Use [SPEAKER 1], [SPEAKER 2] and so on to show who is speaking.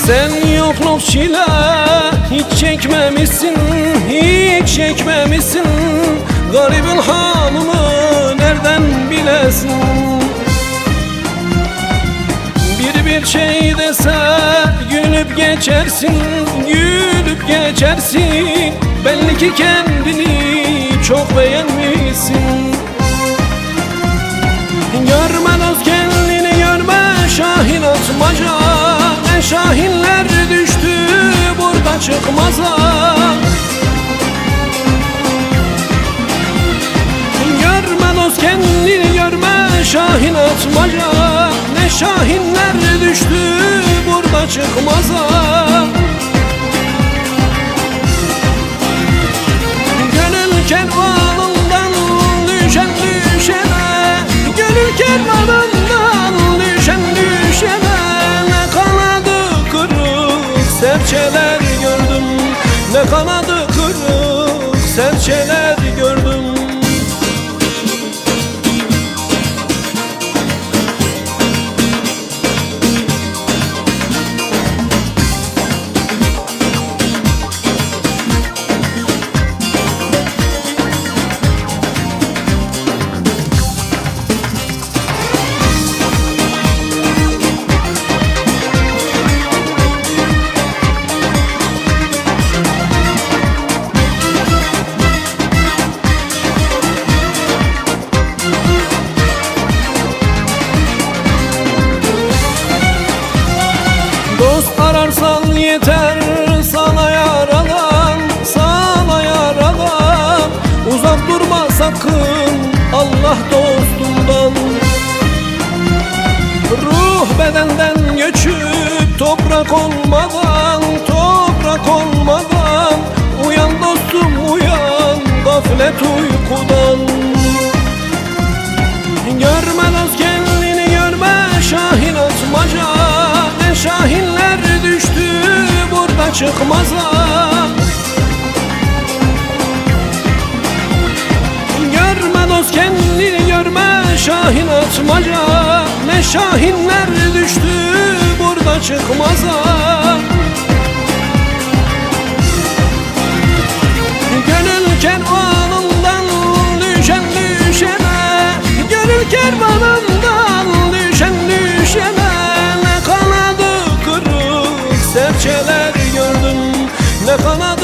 [SPEAKER 1] Sen yokluk çile hiç çekmemişsin, hiç çekmemişsin. Garibin halını nereden bilesin? Bir şey dese gülüp geçersin, gülüp geçersin. Belli ki kendini çok beğenmişsin. Görme dost kendini görme, şahin atmaca. Ne şahinler düştü burada çıkmaza. Görme dost kendini görme, şahin atmaca. Ne şahinler düştü burada çıkmaza. Gönül kervanından düşen düşene, gönül kervanından düşen düşene. Ne kanadı kırık serçeler gördüm, ne kanadı kırık serçeler gördüm. Dost ararsan yeter sana yaradan, sana yaradan. Uzak durma sakın Allah dostundan. Ruh bedenden göçüp toprak olmadan, toprak olmadan. Uyan dostum uyan gaflet uykudan. Görme dost kendini görme, şahin atmaca. Ne şahinler düştü burada çıkmaza. Görme dost kendini görme, şahin atmaca. Ne şahinler düştü burada çıkmaza. Gönül kervanından düşen düşene, gönül kervanından düşen düşene. Ne kanadı kırık serçeler gördüm, ne kanadı